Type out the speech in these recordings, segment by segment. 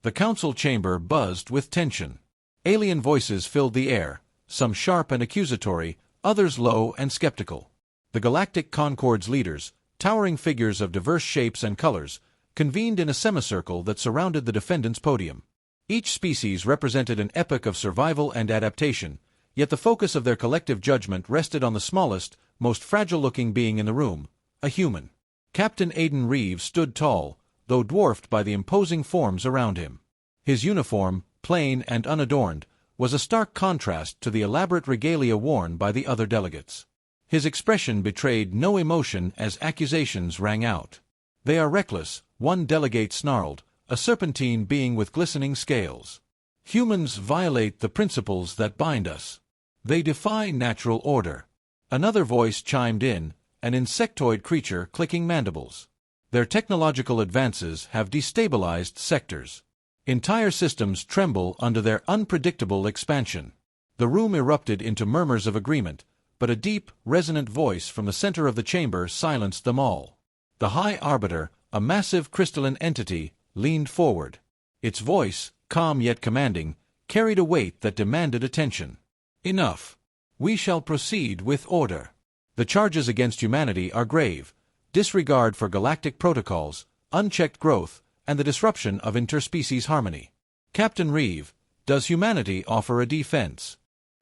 The council chamber buzzed with tension. Alien voices filled the air, some sharp and accusatory, others low and skeptical. The Galactic Concord's leaders, towering figures of diverse shapes and colors, convened in a semicircle that surrounded the defendant's podium. Each species represented an epoch of survival and adaptation, yet the focus of their collective judgment rested on the smallest, most fragile-looking being in the room, a human. Captain Aiden Reeve stood tall, though dwarfed by the imposing forms around him. His uniform, plain and unadorned, was a stark contrast to the elaborate regalia worn by the other delegates. His expression betrayed no emotion as accusations rang out. "They are reckless," one delegate snarled, a serpentine being with glistening scales. "Humans violate the principles that bind us. They defy natural order." Another voice chimed in, an insectoid creature clicking mandibles. "Their technological advances have destabilized sectors. Entire systems tremble under their unpredictable expansion." The room erupted into murmurs of agreement, but a deep, resonant voice from the center of the chamber silenced them all. The High Arbiter, a massive crystalline entity, leaned forward. Its voice, calm yet commanding, carried a weight that demanded attention. "Enough. We shall proceed with order. The charges against humanity are grave: disregard for galactic protocols, unchecked growth, and the disruption of interspecies harmony. Captain Reeve, does humanity offer a defense?"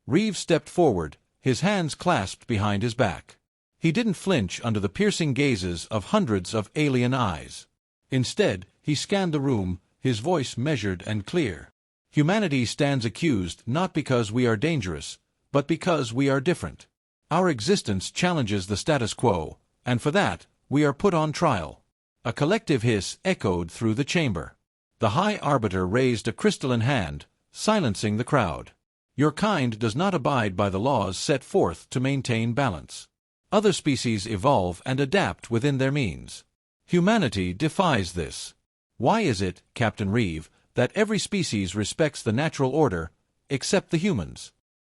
Reeve stepped forward, his hands clasped behind his back. He didn't flinch under the piercing gazes of hundreds of alien eyes. Instead, he scanned the room, his voice measured and clear. "Humanity stands accused not because we are dangerous, but because we are different. Our existence challenges the status quo, and for that, we are put on trial." A collective hiss echoed through the chamber. The High Arbiter raised a crystalline hand, silencing the crowd. "Your kind does not abide by the laws set forth to maintain balance. Other species evolve and adapt within their means. Humanity defies this. Why is it, Captain Reeve, that every species respects the natural order, except the humans?"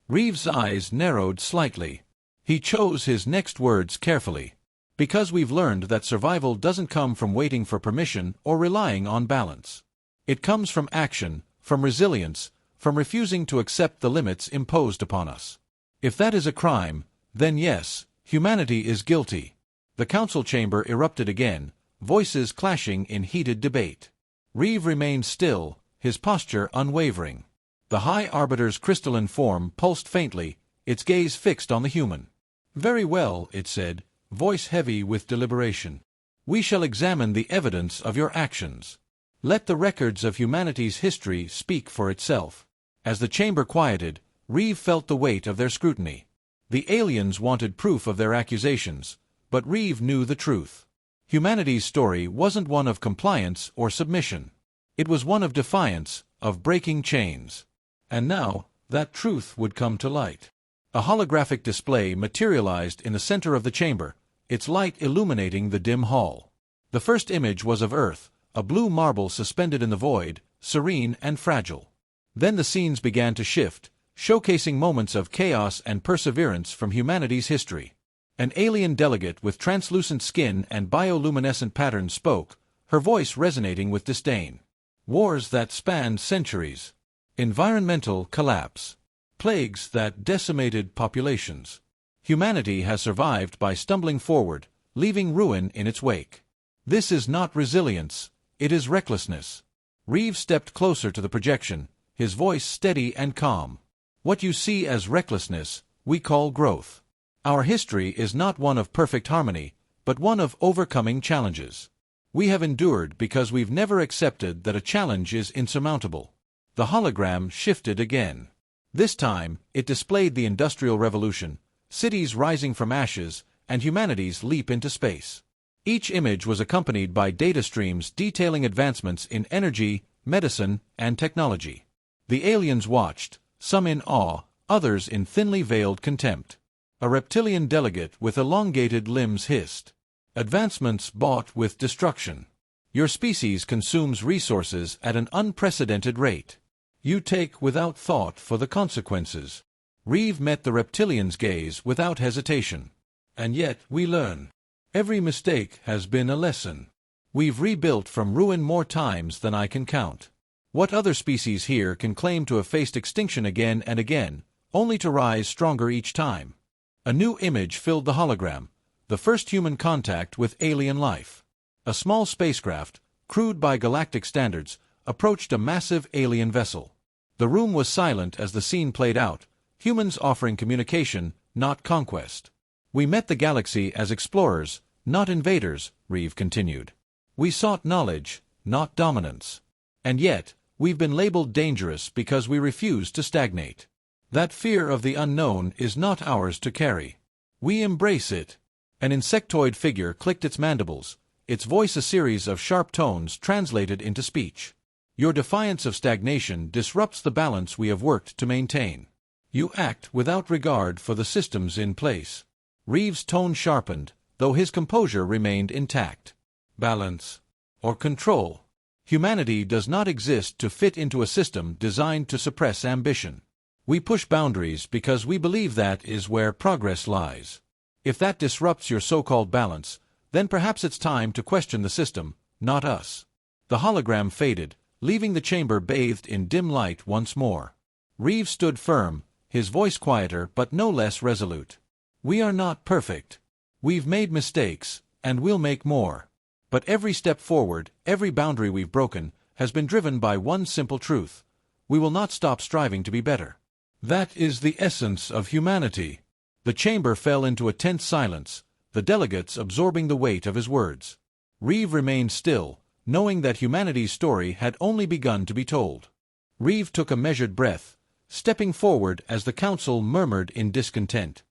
Reeve's eyes narrowed slightly. He chose his next words carefully. "Because we've learned that survival doesn't come from waiting for permission or relying on balance. It comes from action, from resilience, from refusing to accept the limits imposed upon us. If that is a crime, then yes, humanity is guilty." The council chamber erupted again, voices clashing in heated debate. Reeve remained still, his posture unwavering. The High Arbiter's crystalline form pulsed faintly, its gaze fixed on the human. "Very well," it said, voice heavy with deliberation. "We shall examine the evidence of your actions. Let the records of humanity's history speak for itself." As the chamber quieted, Reeve felt the weight of their scrutiny. The aliens wanted proof of their accusations, but Reeve knew the truth. Humanity's story wasn't one of compliance or submission. It was one of defiance, of breaking chains. And now, that truth would come to light. A holographic display materialized in the center of the chamber, its light illuminating the dim hall. The first image was of Earth, a blue marble suspended in the void, serene and fragile. Then the scenes began to shift, showcasing moments of chaos and perseverance from humanity's history. An alien delegate with translucent skin and bioluminescent patterns spoke, her voice resonating with disdain. "Wars that spanned centuries. Environmental collapse. Plagues that decimated populations. Humanity has survived by stumbling forward, leaving ruin in its wake. This is not resilience, it is recklessness." Reeve stepped closer to the projection, his voice steady and calm. "What you see as recklessness, we call growth. Our history is not one of perfect harmony, but one of overcoming challenges. We have endured because we've never accepted that a challenge is insurmountable." The hologram shifted again. This time, it displayed the Industrial Revolution, cities rising from ashes, and humanity's leap into space. Each image was accompanied by data streams detailing advancements in energy, medicine, and technology. The aliens watched, some in awe, others in thinly veiled contempt. A reptilian delegate with elongated limbs hissed, "Advancements bought with destruction. Your species consumes resources at an unprecedented rate. You take without thought for the consequences." Reeve met the reptilian's gaze without hesitation. "And yet we learn. Every mistake has been a lesson. We've rebuilt from ruin more times than I can count. What other species here can claim to have faced extinction again and again, only to rise stronger each time? A new image filled the hologram, the first human contact with alien life. A small spacecraft, crude by galactic standards, approached a massive alien vessel. The room was silent as the scene played out, humans offering communication, not conquest. We met the galaxy as explorers, not invaders, Reeve continued. We sought knowledge, not dominance. And yet, we've been labeled dangerous because we refuse to stagnate. That fear of the unknown is not ours to carry. We embrace it. An insectoid figure clicked its mandibles, its voice a series of sharp tones translated into speech. Your defiance of stagnation disrupts the balance we have worked to maintain. You act without regard for the systems in place. Reeve's tone sharpened, though his composure remained intact. Balance. Or control. Humanity does not exist to fit into a system designed to suppress ambition. We push boundaries because we believe that is where progress lies. If that disrupts your so-called balance, then perhaps it's time to question the system, not us. The hologram faded, leaving the chamber bathed in dim light once more. Reeve stood firm, his voice quieter but no less resolute. We are not perfect. We've made mistakes, and we'll make more. But every step forward, every boundary we've broken, has been driven by one simple truth. We will not stop striving to be better. That is the essence of humanity. The chamber fell into a tense silence, the delegates absorbing the weight of his words. Reeve remained still, knowing that humanity's story had only begun to be told. Reeve took a measured breath, stepping forward as the council murmured in discontent.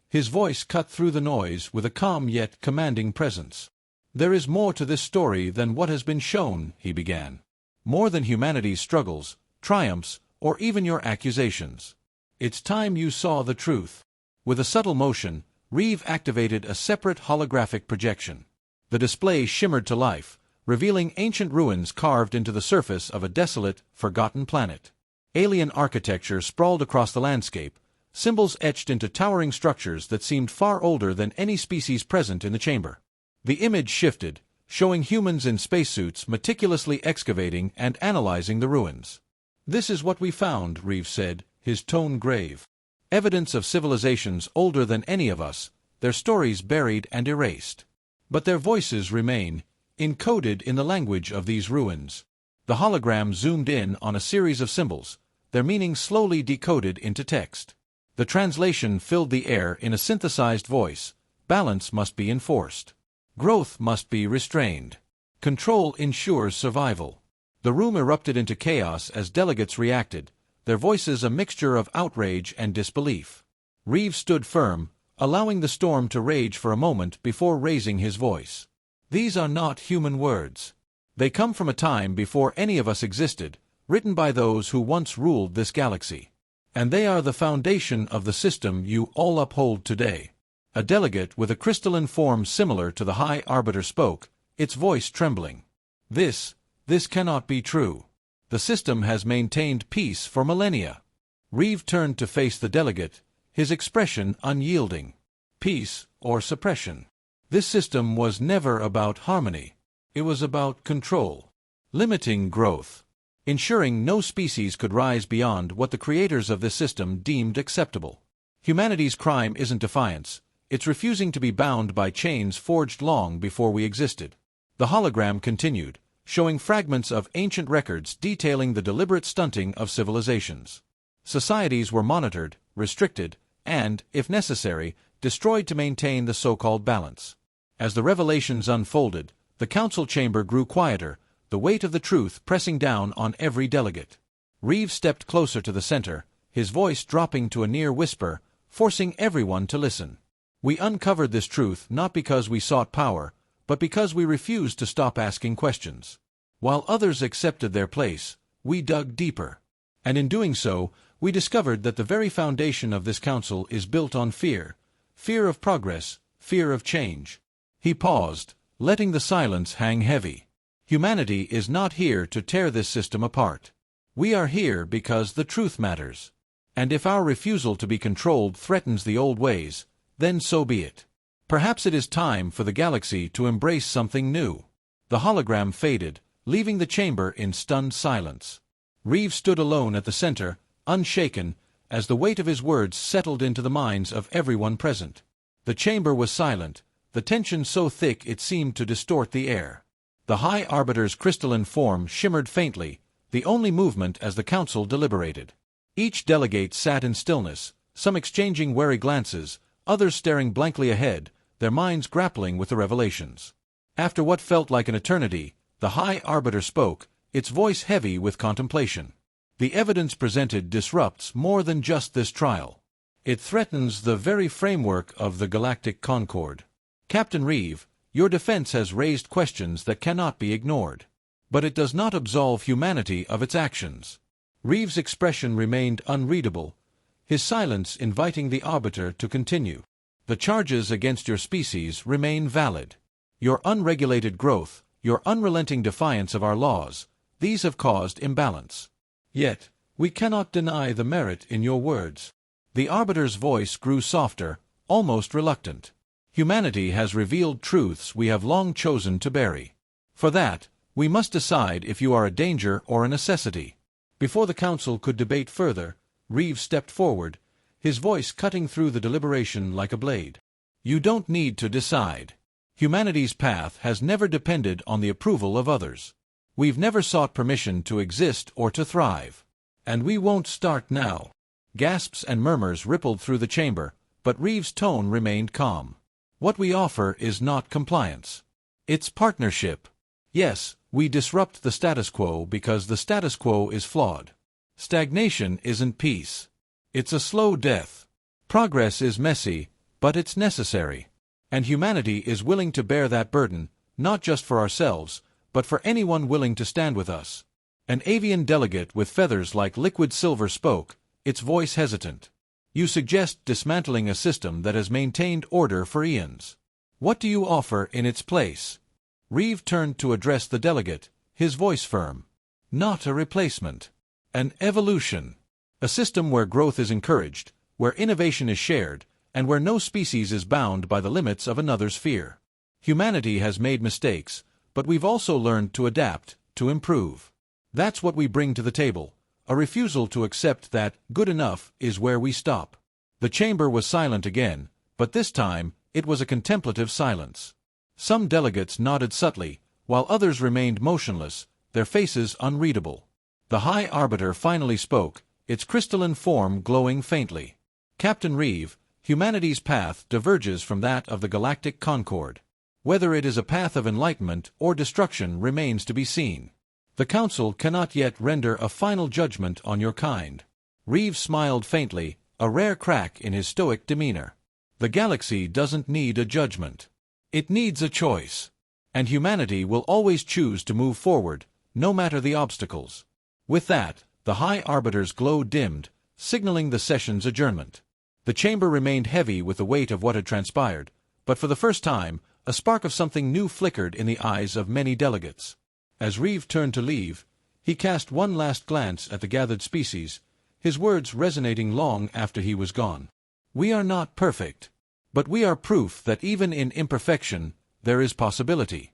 His voice cut through the noise with a calm yet commanding presence. There is more to this story than what has been shown, he began. More than humanity's struggles, triumphs, or even your accusations. It's time you saw the truth. With a subtle motion, Reeve activated a separate holographic projection. The display shimmered to life, revealing ancient ruins carved into the surface of a desolate, forgotten planet. Alien architecture sprawled across the landscape, symbols etched into towering structures that seemed far older than any species present in the chamber. The image shifted, showing humans in spacesuits meticulously excavating and analyzing the ruins. This is what we found, Reeve said, his tone grave. Evidence of civilizations older than any of us, their stories buried and erased. But their voices remain, encoded in the language of these ruins. The hologram zoomed in on a series of symbols, their meaning slowly decoded into text. The translation filled the air in a synthesized voice. Balance must be enforced. Growth must be restrained. Control ensures survival. The room erupted into chaos as delegates reacted, their voices a mixture of outrage and disbelief. Reeve stood firm, allowing the storm to rage for a moment before raising his voice. These are not human words. They come from a time before any of us existed, written by those who once ruled this galaxy. And they are the foundation of the system you all uphold today. A delegate with a crystalline form similar to the High Arbiter spoke, its voice trembling. This cannot be true. The system has maintained peace for millennia. Reeve turned to face the delegate, his expression unyielding. Peace or suppression. This system was never about harmony. It was about control. Limiting growth. Ensuring no species could rise beyond what the creators of this system deemed acceptable. Humanity's crime isn't defiance. It's refusing to be bound by chains forged long before we existed. The hologram continued, showing fragments of ancient records detailing the deliberate stunting of civilizations. Societies were monitored, restricted, and, if necessary, destroyed to maintain the so-called balance. As the revelations unfolded, the council chamber grew quieter, the weight of the truth pressing down on every delegate. Reeve stepped closer to the center, his voice dropping to a near whisper, forcing everyone to listen. We uncovered this truth not because we sought power, but because we refused to stop asking questions. While others accepted their place, we dug deeper. And in doing so, we discovered that the very foundation of this council is built on fear. Fear of progress, fear of change. He paused, letting the silence hang heavy. Humanity is not here to tear this system apart. We are here because the truth matters. And if our refusal to be controlled threatens the old ways, then so be it. Perhaps it is time for the galaxy to embrace something new. The hologram faded, leaving the chamber in stunned silence. Reeve stood alone at the center, unshaken, as the weight of his words settled into the minds of everyone present. The chamber was silent, the tension so thick it seemed to distort the air. The High Arbiter's crystalline form shimmered faintly, the only movement as the council deliberated. Each delegate sat in stillness, some exchanging wary glances, others staring blankly ahead, their minds grappling with the revelations. After what felt like an eternity, the High Arbiter spoke, its voice heavy with contemplation. The evidence presented disrupts more than just this trial. It threatens the very framework of the Galactic Concord. Captain Reeve, your defense has raised questions that cannot be ignored. But it does not absolve humanity of its actions. Reeve's expression remained unreadable, his silence inviting the Arbiter to continue. The charges against your species remain valid. Your unregulated growth, your unrelenting defiance of our laws, these have caused imbalance. Yet, we cannot deny the merit in your words. The Arbiter's voice grew softer, almost reluctant. Humanity has revealed truths we have long chosen to bury. For that, we must decide if you are a danger or a necessity. Before the council could debate further, Reeve stepped forward, his voice cutting through the deliberation like a blade. You don't need to decide. Humanity's path has never depended on the approval of others. We've never sought permission to exist or to thrive. And we won't start now. Gasps and murmurs rippled through the chamber, but Reeve's tone remained calm. What we offer is not compliance. It's partnership. Yes, we disrupt the status quo because the status quo is flawed. Stagnation isn't peace. It's a slow death. Progress is messy, but it's necessary. And humanity is willing to bear that burden, not just for ourselves, but for anyone willing to stand with us. An avian delegate with feathers like liquid silver spoke, its voice hesitant. You suggest dismantling a system that has maintained order for eons. What do you offer in its place? Reeve turned to address the delegate, his voice firm. Not a replacement. An evolution. A system where growth is encouraged, where innovation is shared, and where no species is bound by the limits of another's fear. Humanity has made mistakes, but we've also learned to adapt, to improve. That's what we bring to the table, a refusal to accept that good enough is where we stop. The chamber was silent again, but this time it was a contemplative silence. Some delegates nodded subtly, while others remained motionless, their faces unreadable. The High Arbiter finally spoke, its crystalline form glowing faintly. Captain Reeve, humanity's path diverges from that of the Galactic Concord. Whether it is a path of enlightenment or destruction remains to be seen. The Council cannot yet render a final judgment on your kind. Reeve smiled faintly, a rare crack in his stoic demeanor. The galaxy doesn't need a judgment. It needs a choice. And humanity will always choose to move forward, no matter the obstacles. With that, the High Arbiter's glow dimmed, signaling the session's adjournment. The chamber remained heavy with the weight of what had transpired, but for the first time, a spark of something new flickered in the eyes of many delegates. As Reeve turned to leave, he cast one last glance at the gathered species, his words resonating long after he was gone. We are not perfect, but we are proof that even in imperfection, there is possibility.